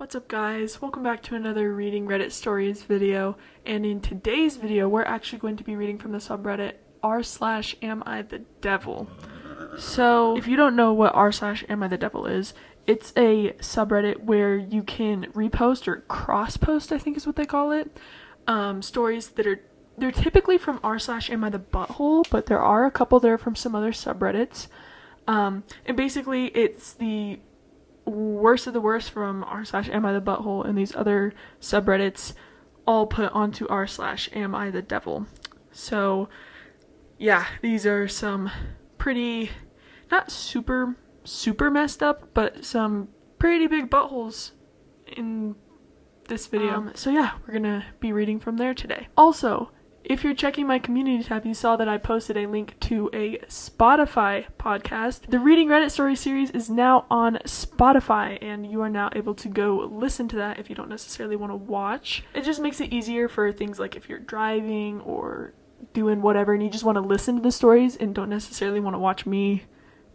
What's up guys, welcome back to another Reading Reddit Stories video, and in today's video we're actually going to be reading from the subreddit r/AmITheDevil. So if you don't know what r/AmITheDevil is, it's a subreddit where you can repost or cross-post, I think is what they call it, stories that they're typically from r/AmITheButthole, but there are a couple that are from some other subreddits, and basically it's the worst of the worst from r/AmITheButthole and these other subreddits all put onto r/AmITheDevil. So yeah, these are some pretty, not super messed up, but some pretty big buttholes in this video. So yeah, we're gonna be reading from there today. Also, if you're checking my community tab, you saw that I posted a link to a Spotify podcast. The Reading Reddit Story series is now on Spotify, and you are now able to go listen to that if you don't necessarily want to watch. It just makes it easier for things like if you're driving or doing whatever and you just want to listen to the stories and don't necessarily want to watch me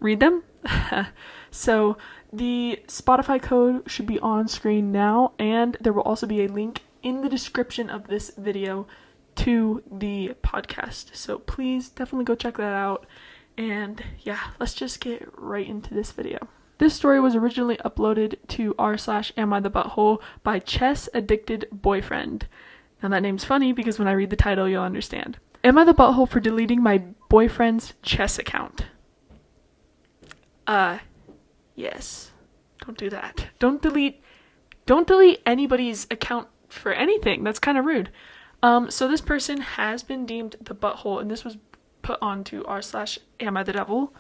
read them. So the Spotify code should be on screen now, and there will also be a link in the description of this video to the podcast, so please definitely go check that out. And yeah, let's just get right into this video. This story was originally uploaded to r/AmITheButthole by Chess Addicted Boyfriend. Now that name's funny because when I read the title you'll understand. Am I the butthole for deleting my boyfriend's chess account? Yes. Don't do that. Don't delete anybody's account for anything. That's kind of rude. So this person has been deemed the butthole, and this was put onto r/AmITheDevil.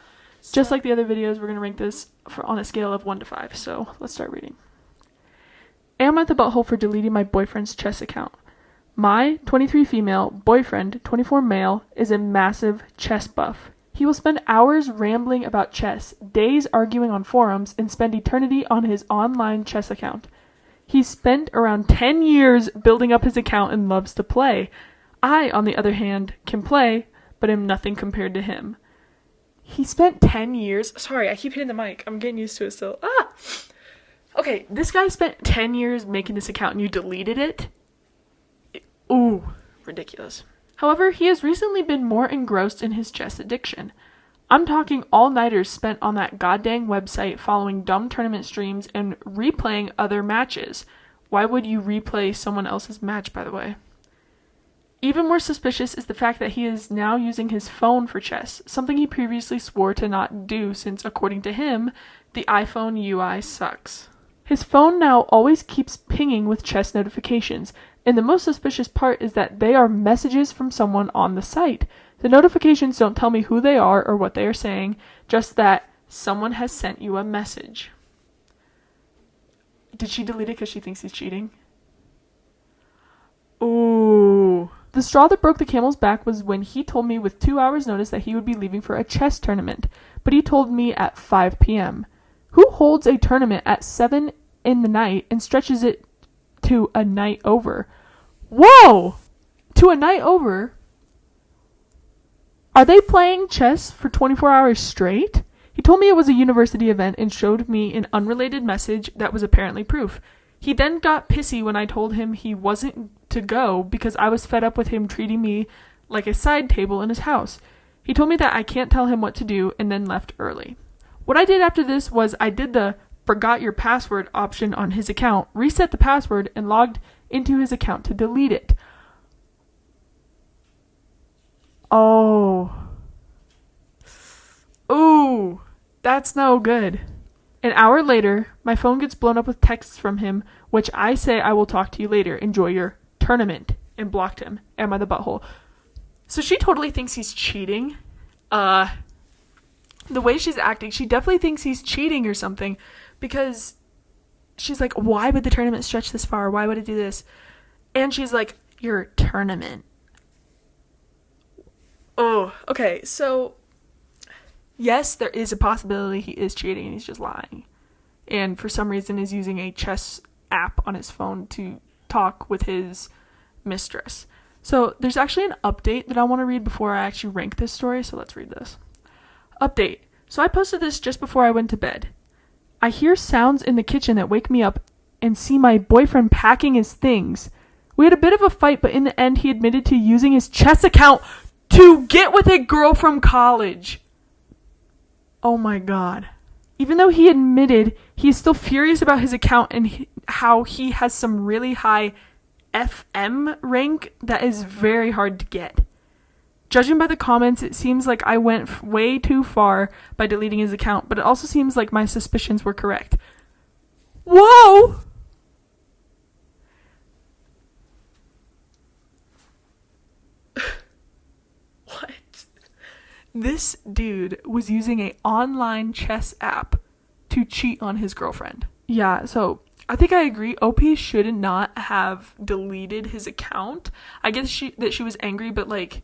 Just like the other videos, we're going to rank this on a scale of 1 to 5. So let's start reading. Am I the butthole for deleting my boyfriend's chess account? My 23 female boyfriend, 24 male, is a massive chess buff. He will spend hours rambling about chess, days arguing on forums, and spend eternity on his online chess account. He's spent around 10 years building up his account and loves to play. I, on the other hand, can play, but am nothing compared to him. He spent 10 years... Sorry, I keep hitting the mic. I'm getting used to it still. Okay, this guy spent 10 years making this account and you deleted it? Ooh, ridiculous. However, he has recently been more engrossed in his chess addiction. I'm talking all-nighters spent on that goddamn website following dumb tournament streams and replaying other matches. Why would you replay someone else's match, by the way? Even more suspicious is the fact that he is now using his phone for chess, something he previously swore to not do since, according to him, the iPhone UI sucks. His phone now always keeps pinging with chess notifications, and the most suspicious part is that they are messages from someone on the site. The notifications don't tell me who they are or what they are saying, just that someone has sent you a message. Did she delete it because she thinks he's cheating? Ooh. The straw that broke the camel's back was when he told me with 2 hours notice that he would be leaving for a chess tournament, but he told me at 5 p.m. Who holds a tournament at 7 in the night and stretches it to a night over? Whoa! To a night over? Are they playing chess for 24 hours straight? He told me it was a university event and showed me an unrelated message that was apparently proof. He then got pissy when I told him he wasn't to go because I was fed up with him treating me like a side table in his house. He told me that I can't tell him what to do and then left early. What I did after this was I did the forgot your password option on his account, reset the password, and logged into his account to delete it. Oh. Ooh, that's no good. An hour later, my phone gets blown up with texts from him, which I say I will talk to you later. Enjoy your tournament. And blocked him. Am I the butthole? So she totally thinks he's cheating. The way she's acting, she definitely thinks he's cheating or something, because she's like, why would the tournament stretch this far? Why would it do this? And she's like, your tournament. Oh, okay, so yes, there is a possibility he is cheating and he's just lying. And for some reason is using a chess app on his phone to talk with his mistress. So there's actually an update that I want to read before I actually rank this story, so let's read this. Update. So I posted this just before I went to bed. I hear sounds in the kitchen that wake me up and see my boyfriend packing his things. We had a bit of a fight, but in the end, he admitted to using his chess account to get with a girl from college. Oh my god. Even though he admitted, he is still furious about his account and how he has some really high FM rank that is very hard to get. Judging by the comments, it seems like I went way too far by deleting his account, but it also seems like my suspicions were correct. Whoa! What? This dude was using an online chess app to cheat on his girlfriend. Yeah, so I think I agree. OP should not have deleted his account. I guess that she was angry, but like,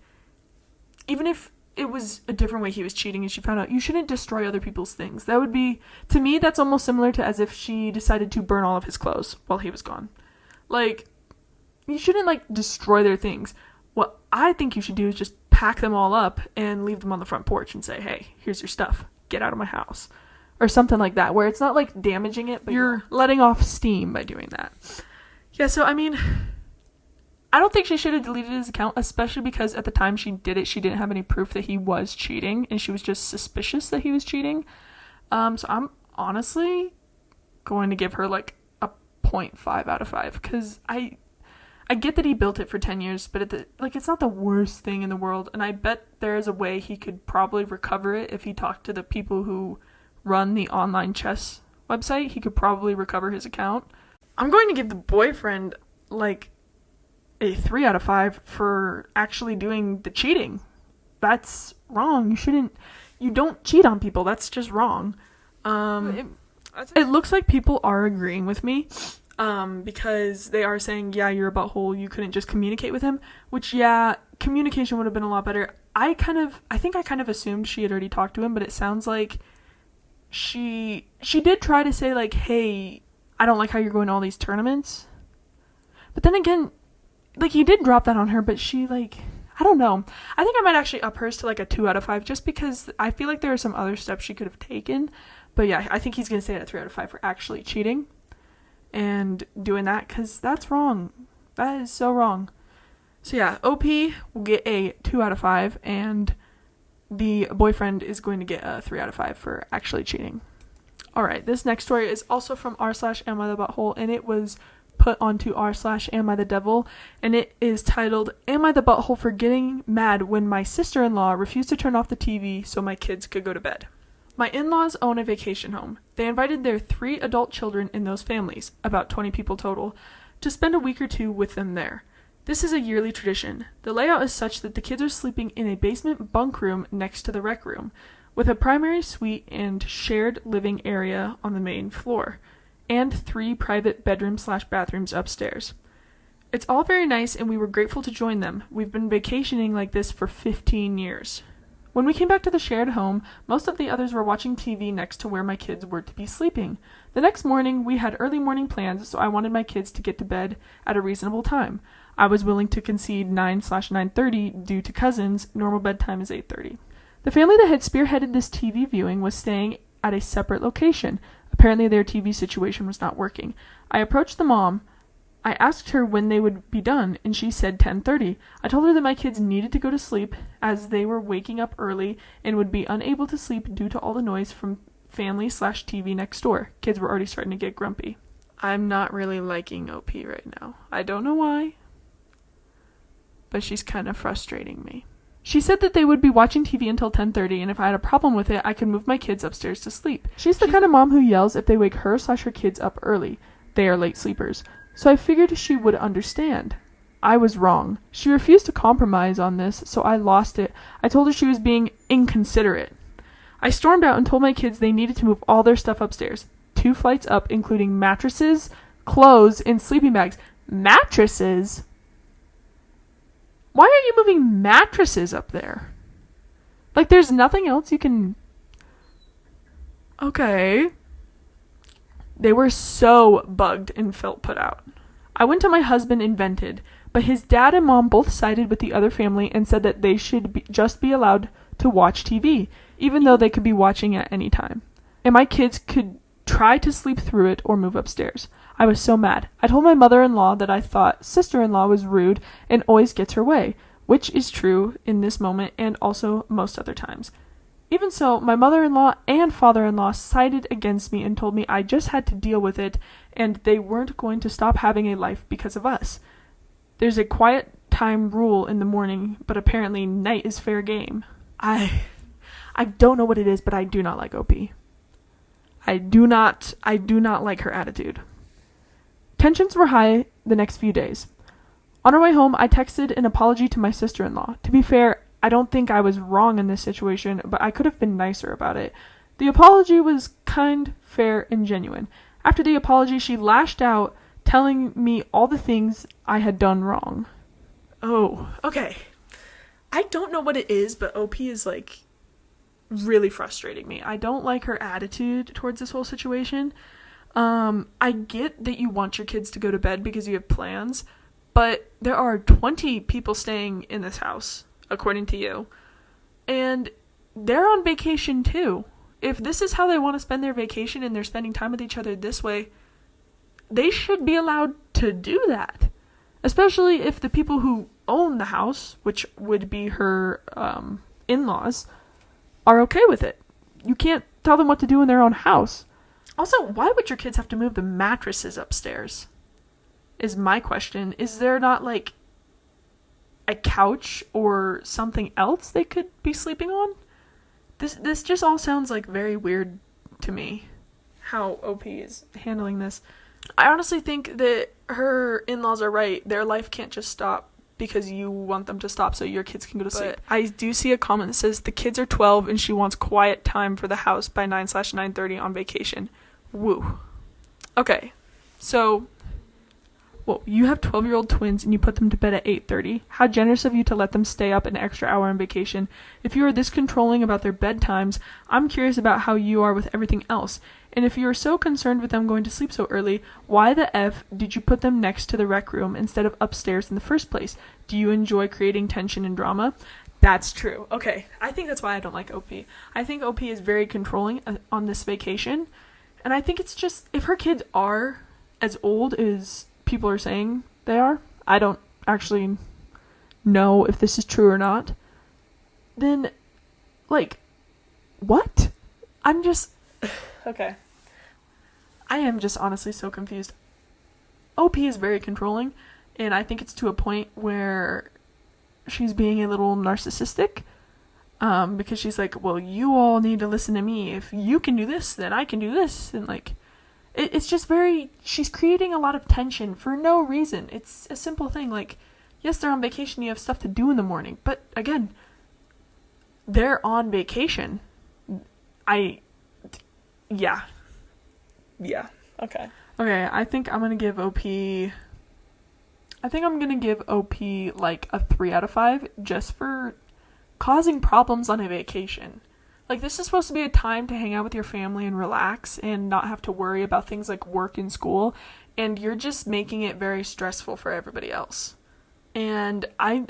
even if it was a different way he was cheating and she found out, you shouldn't destroy other people's things. That would be, to me, that's almost similar to as if she decided to burn all of his clothes while he was gone. Like, you shouldn't, like, destroy their things. What I think you should do is just pack them all up and leave them on the front porch and say, hey, here's your stuff. Get out of my house. Or something like that, where it's not, like, damaging it, but you're letting off steam by doing that. Yeah, so, I mean, I don't think she should have deleted his account, especially because at the time she did it, she didn't have any proof that he was cheating, and she was just suspicious that he was cheating. So I'm honestly going to give her, like, a 0.5 out of 5, because I get that he built it for 10 years, but it's not the worst thing in the world, and I bet there is a way he could probably recover it if he talked to the people who run the online chess website. He could probably recover his account. I'm going to give the boyfriend, like, a 3 out of 5 for actually doing the cheating. That's wrong. You don't cheat on people. That's just wrong. It looks like people are agreeing with me. Because they are saying, yeah, you're a butthole, you couldn't just communicate with him, which, yeah, communication would have been a lot better. I think I kind of assumed she had already talked to him, but it sounds like she did try to say, like, hey, I don't like how you're going to all these tournaments. But then again, like, he did drop that on her, but she, like, I don't know. I think I might actually up hers to, like, a 2 out of 5, just because I feel like there are some other steps she could have taken. But yeah, I think he's going to stay at a 3 out of 5 for actually cheating and doing that, because that's wrong. That is so wrong. So yeah, OP will get a 2 out of 5, and the boyfriend is going to get a 3 out of 5 for actually cheating. Alright, this next story is also from r/AmITheButthole, and it was put onto r/AmITheDevil, and it is titled, Am I the Butthole for Getting Mad When My Sister-in-Law Refused to Turn Off the TV so my kids could go to bed? My in-laws own a vacation home. They invited their 3 adult children in those families, about 20 people total, to spend a week or 2 with them there. This is a yearly tradition. The layout is such that the kids are sleeping in a basement bunk room next to the rec room, with a primary suite and shared living area on the main floor, and 3 private bedrooms/bathrooms upstairs. It's all very nice, and we were grateful to join them. We've been vacationing like this for 15 years. When we came back to the shared home, most of the others were watching TV next to where my kids were to be sleeping. The next morning, we had early morning plans, so I wanted my kids to get to bed at a reasonable time. I was willing to concede 9/9:30 due to cousins. Normal bedtime is 8:30. The family that had spearheaded this TV viewing was staying at a separate location. Apparently their TV situation was not working. I approached the mom. I asked her when they would be done, and she said 10:30. I told her that my kids needed to go to sleep as they were waking up early and would be unable to sleep due to all the noise from family/TV next door. Kids were already starting to get grumpy. I'm not really liking OP right now. I don't know why, but she's kind of frustrating me. She said that they would be watching TV until 10:30, and if I had a problem with it, I could move my kids upstairs to sleep. She's the kind of mom who yells if they wake her/her kids up early. They are late sleepers. So I figured she would understand. I was wrong. She refused to compromise on this, so I lost it. I told her she was being inconsiderate. I stormed out and told my kids they needed to move all their stuff upstairs. 2 flights up, including mattresses, clothes, and sleeping bags. Mattresses? Why are you moving mattresses up there? Like, there's nothing else you can... Okay. They were so bugged and felt put out. I went to my husband and vented, but his dad and mom both sided with the other family and said that they should just be allowed to watch TV, even though they could be watching at any time. And my kids could try to sleep through it or move upstairs. I was so mad. I told my mother-in-law that I thought sister-in-law was rude and always gets her way, which is true in this moment and also most other times. Even so, my mother-in-law and father-in-law sided against me and told me I just had to deal with it and they weren't going to stop having a life because of us. There's a quiet time rule in the morning, but apparently night is fair game. I don't know what it is, but I do not like OP. I do not like her attitude. Tensions were high the next few days. On our way home, I texted an apology to my sister-in-law. To be fair, I don't think I was wrong in this situation, but I could have been nicer about it. The apology was kind, fair, and genuine. After the apology, she lashed out, telling me all the things I had done wrong. Oh, okay. I don't know what it is, but OP is, like, really frustrating me. I don't like her attitude towards this whole situation. I get that you want your kids to go to bed because you have plans, but there are 20 people staying in this house, according to you, and they're on vacation too. If this is how they want to spend their vacation and they're spending time with each other this way, they should be allowed to do that, especially if the people who own the house, which would be her in-laws, are okay with it. You can't tell them what to do in their own house. Also, why would your kids have to move the mattresses upstairs? Is my question. Is there not, like, a couch or something else they could be sleeping on? This just all sounds, like, very weird to me, how OP is handling this. I honestly think that her in-laws are right. Their life can't just stop because you want them to stop so your kids can go to sleep. But I do see a comment that says the kids are 12 and she wants quiet time for the house by 9/9:30 on vacation. Woo. Okay, so, well, you have 12-year-old twins and you put them to bed at 8:30. How generous of you to let them stay up an extra hour on vacation. If you are this controlling about their bedtimes, I'm curious about how you are with everything else. And if you are so concerned with them going to sleep so early, why the F did you put them next to the rec room instead of upstairs in the first place? Do you enjoy creating tension and drama? That's true. Okay, I think that's why I don't like OP. I think OP is very controlling on this vacation. And I think it's just, if her kids are as old as people are saying they are, I don't actually know if this is true or not, then, like, what? I'm just, okay. I am just honestly so confused. OP is very controlling, and I think it's to a point where she's being a little narcissistic, because she's like, well, you all need to listen to me. If you can do this, then I can do this. And, like, it's just very, she's creating a lot of tension for no reason. It's a simple thing. Like, yes, they're on vacation. You have stuff to do in the morning. But, again, they're on vacation. Yeah. Okay, I think I'm going to give OP like a 3 out of 5 just for causing problems on a vacation. Like, this is supposed to be a time to hang out with your family and relax and not have to worry about things like work and school, and you're just making it very stressful for everybody else. And I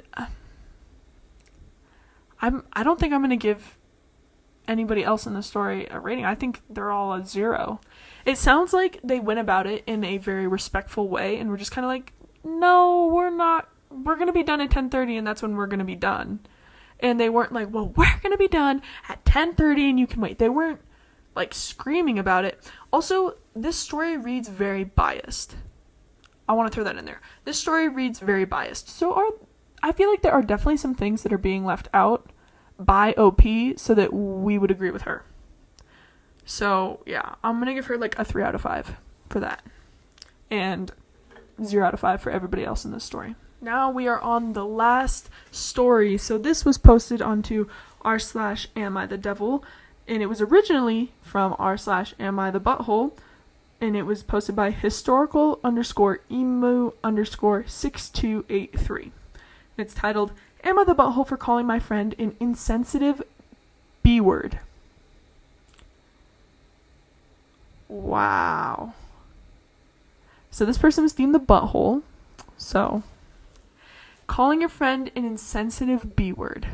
don't think I'm going to give anybody else in the story a rating. I think they're all a 0. It sounds like they went about it in a very respectful way, and we're just kind of like, no, we're not. We're going to be done at 10:30, and that's when we're going to be done. And they weren't like, well, we're going to be done at 10:30, and you can wait. They weren't, like, screaming about it. Also, this story reads very biased. I want to throw that in there. This story reads very biased. So I feel like there are definitely some things that are being left out by OP so that we would agree with her. So, yeah, I'm going to give her, like, a 3 out of 5 for that. And 0 out of 5 for everybody else in this story. Now we are on the last story. So this was posted onto r/AmITheDevil, and it was originally from r/AmITheButthole, and it was posted by historical_emu_6283. It's titled, Am I the Butthole for Calling My Friend an Insensitive B-Word? Wow. So this person was deemed the butthole. So, calling your friend an insensitive B-word.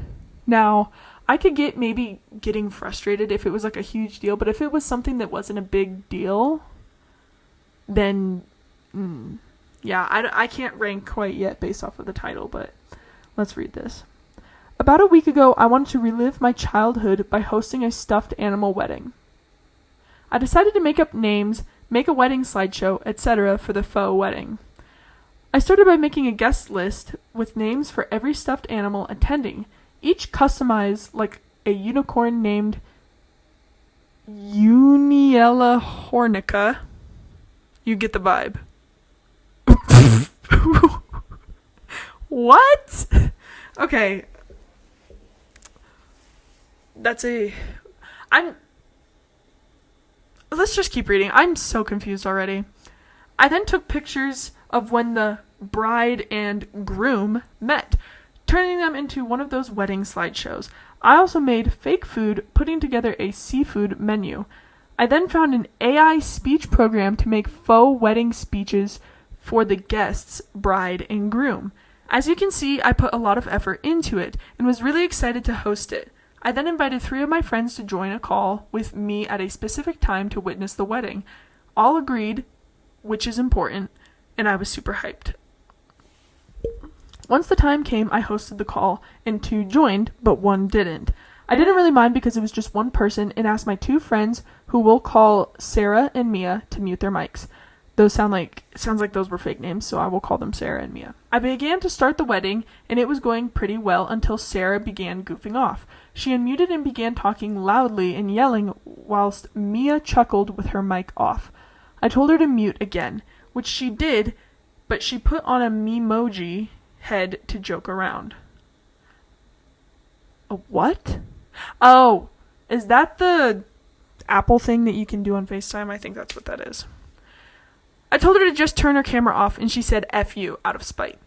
Now, I could get maybe getting frustrated if it was like a huge deal, but if it was something that wasn't a big deal, then Yeah, I can't rank quite yet based off of the title, but let's read this. About a week ago, I wanted to relive my childhood by hosting a stuffed animal wedding. I decided to make up names, make a wedding slideshow, etc. for the faux wedding. I started by making a guest list with names for every stuffed animal attending, each customized like a unicorn named Uniella Hornica. You get the vibe. What? Okay. Let's just keep reading. I'm so confused already. I then took pictures of when the bride and groom met, turning them into one of those wedding slideshows. I also made fake food, putting together a seafood menu. I then found an AI speech program to make faux wedding speeches for the guests, bride and groom. As you can see, I put a lot of effort into it and was really excited to host it. I then invited 3 of my friends to join a call with me at a specific time to witness the wedding. All agreed, which is important, and I was super hyped. Once the time came, I hosted the call, and 2 joined, but 1 didn't. I didn't really mind because it was just one person, and asked my 2 friends, who we'll call Sarah and Mia, to mute their mics. Those sounds like those were fake names, so I will call them Sarah and Mia. I began to start the wedding, and it was going pretty well until Sarah began goofing off. She unmuted and began talking loudly and yelling whilst Mia chuckled with her mic off. I told her to mute again, which she did, but she put on a memoji head to joke around. A what? Oh, is that the Apple thing that you can do on FaceTime? I think that's what that is. I told her to just turn her camera off, and she said F you out of spite,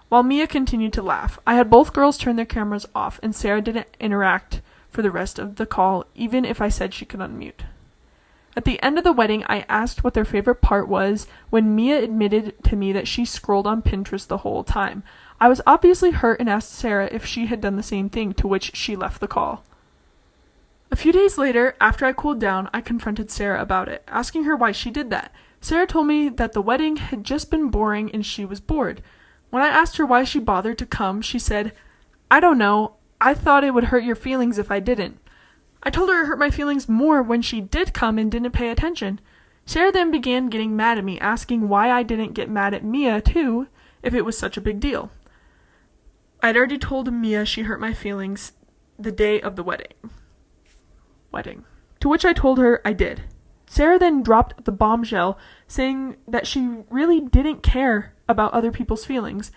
while Mia continued to laugh. I had both girls turn their cameras off, and Sarah didn't interact for the rest of the call, even if I said she could unmute. At the end of the wedding, I asked what their favorite part was when Mia admitted to me that she scrolled on Pinterest the whole time. I was obviously hurt and asked Sarah if she had done the same thing, to which she left the call. A few days later, after I cooled down, I confronted Sarah about it, asking her why she did that. Sarah told me that the wedding had just been boring and she was bored. When I asked her why she bothered to come, she said, I don't know, I thought it would hurt your feelings if I didn't. I told her it hurt my feelings more when she did come and didn't pay attention. Sarah then began getting mad at me, asking why I didn't get mad at Mia too, if it was such a big deal. I'd already told Mia she hurt my feelings the day of the wedding. To which I told her I did. Sarah then dropped the bombshell, saying that she really didn't care about other people's feelings.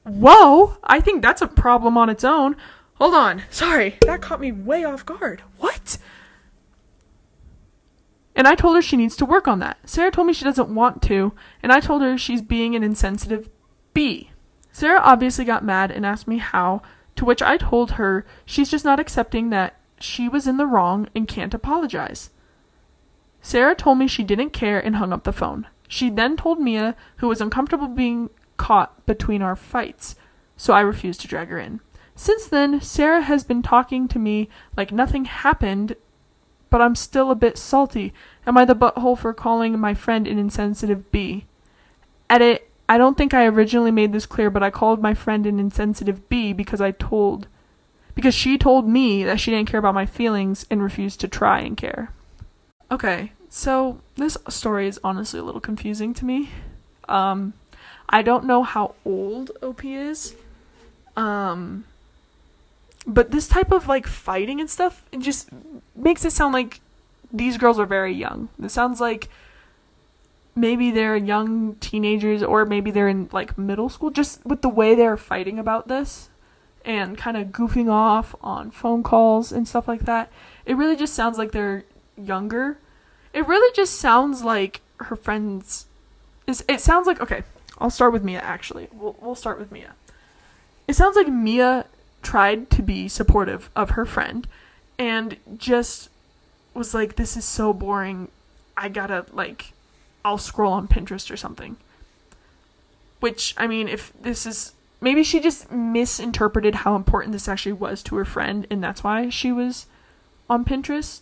Whoa! I think that's a problem on its own. Hold on. Sorry, that caught me way off guard. What? And I told her she needs to work on that. Sarah told me she doesn't want to, and I told her she's being an insensitive B. Sarah obviously got mad and asked me how, to which I told her she's just not accepting that she was in the wrong and can't apologize. Sarah told me she didn't care and hung up the phone. She then told Mia, who was uncomfortable being caught between our fights, so I refused to drag her in. Since then, Sarah has been talking to me like nothing happened, but I'm still a bit salty. Am I the butthole for calling my friend an insensitive B? Edit. I don't think I originally made this clear, but I called my friend an insensitive B because she told me that she didn't care about my feelings and refused to try and care. Okay, so this story is honestly a little confusing to me. I don't know how old OP is. But this type of like fighting and stuff, it just makes it sound like these girls are very young. It sounds like maybe they're young teenagers or maybe they're in like middle school, just with the way they're fighting about this and kind of goofing off on phone calls and stuff like that. It really just sounds like they're younger. It really just sounds like her friends it sounds like, okay, I'll start with Mia actually. We'll start with Mia. It sounds like Mia tried to be supportive of her friend and just was like, this is so boring. I'll scroll on Pinterest or something. Which, I mean, if this is... Maybe she just misinterpreted how important this actually was to her friend, and that's why she was on Pinterest.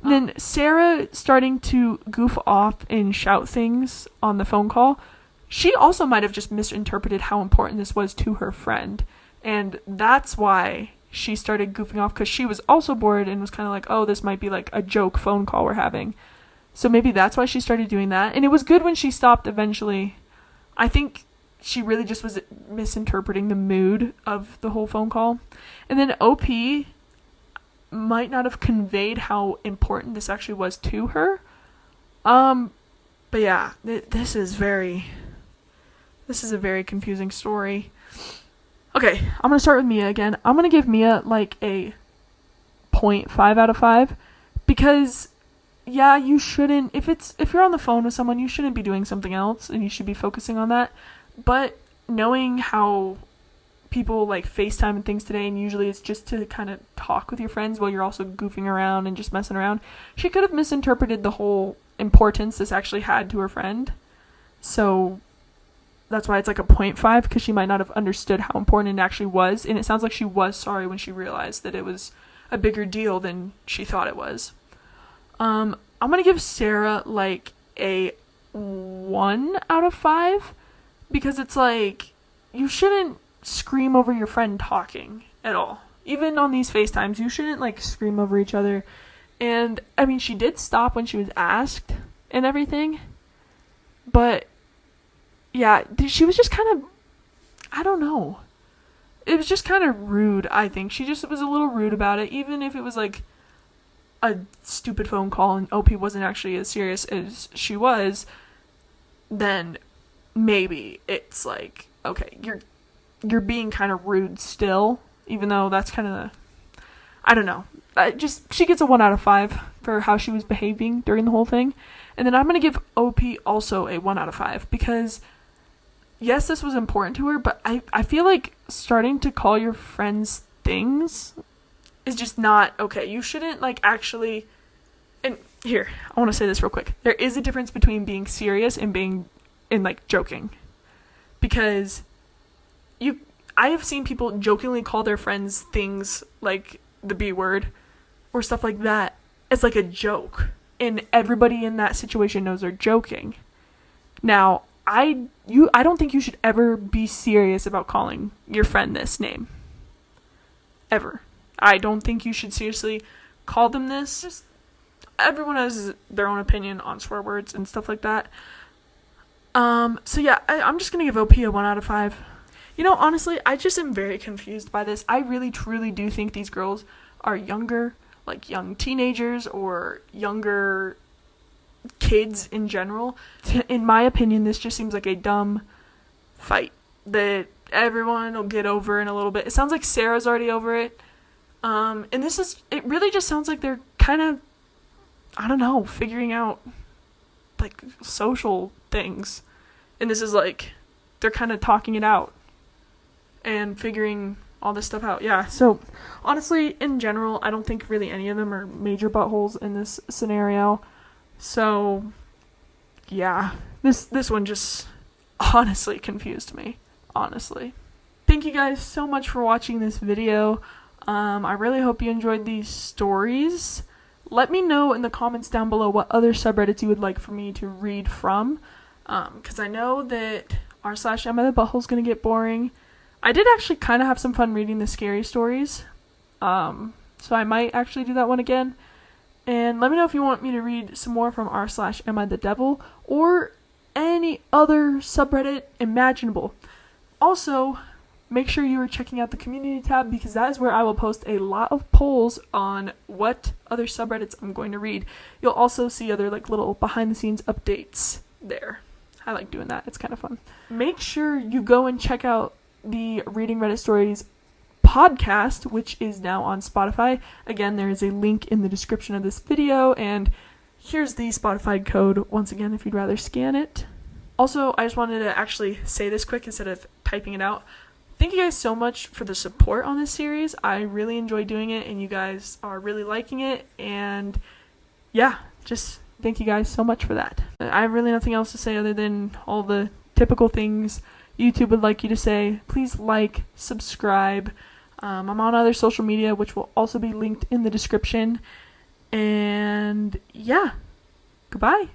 And then Sarah starting to goof off and shout things on the phone call. She also might have just misinterpreted how important this was to her friend. And that's why she started goofing off, because she was also bored and was kind of like, oh, this might be like a joke phone call we're having. So maybe that's why she started doing that. And it was good when she stopped eventually. I think she really just was misinterpreting the mood of the whole phone call. And then OP might not have conveyed how important this actually was to her. But yeah, this is a very confusing story. Okay, I'm going to start with Mia again. I'm going to give Mia like a 0.5 out of 5 because yeah, you shouldn't, if you're on the phone with someone, you shouldn't be doing something else and you should be focusing on that. But knowing how people like FaceTime and things today, and usually it's just to kind of talk with your friends while you're also goofing around and just messing around, she could have misinterpreted the whole importance this actually had to her friend. So that's why it's like a 0.5, because she might not have understood how important it actually was. And it sounds like she was sorry when she realized that it was a bigger deal than she thought it was. I'm going to give Sarah like a 1 out of 5, because it's like, you shouldn't scream over your friend talking at all. Even on these FaceTimes, you shouldn't like scream over each other. And I mean, she did stop when she was asked and everything, but yeah, she was just kind of, I don't know. It was just kind of rude, I think. She just was a little rude about it, even if it was like a stupid phone call and OP wasn't actually as serious as she was, then maybe it's like, okay, you're being kind of rude still, even though that's kind of I don't know. She gets a 1 out of 5 for how she was behaving during the whole thing. And then I'm going to give OP also a 1 out of 5, because yes, this was important to her, but I feel like starting to call your friends things is just not okay. You shouldn't like actually, and here, I want to say this real quick. There is a difference between being serious and being like joking, because I have seen people jokingly call their friends things like the B word or stuff like that as like a joke, and everybody in that situation knows they're joking. Now, I don't think you should ever be serious about calling your friend this name. Ever. I don't think you should seriously call them this. Just, everyone has their own opinion on swear words and stuff like that. So yeah, I'm just gonna give OP a 1 out of 5. You know, honestly, I just am very confused by this. I really, truly do think these girls are younger, like young teenagers or younger kids in general. In my opinion, this just seems like a dumb fight that everyone will get over in a little bit. It sounds like Sarah's already over it. And it really just sounds like they're kind of, I don't know, figuring out like social things. And this is like, they're kind of talking it out and figuring all this stuff out. Yeah, so honestly, in general, I don't think really any of them are major buttholes in this scenario. So yeah, this one just honestly confused me, honestly. Thank you guys so much for watching this video. I really hope you enjoyed these stories. Let me know in the comments down below what other subreddits you would like for me to read from, because I know that r/AmITheButthole is going to get boring. I did actually kind of have some fun reading the scary stories, so I might actually do that one again. And let me know if you want me to read some more from r/AmITheDevil or any other subreddit imaginable. Also, make sure you are checking out the community tab, because that is where I will post a lot of polls on what other subreddits I'm going to read. You'll also see other like little behind the scenes updates there. I like doing that. It's kind of fun. Make sure you go and check out the Reading Reddit Stories podcast, which is now on Spotify. Again, there is a link in the description of this video, and here's the Spotify code once again if you'd rather scan it. Also, I just wanted to actually say this quick instead of typing it out. Thank you guys so much for the support on this series. I really enjoy doing it, and you guys are really liking it, and yeah, just thank you guys so much for that. I have really nothing else to say other than all the typical things YouTube would like you to say. Please like, subscribe. I'm on other social media, which will also be linked in the description. And yeah, goodbye.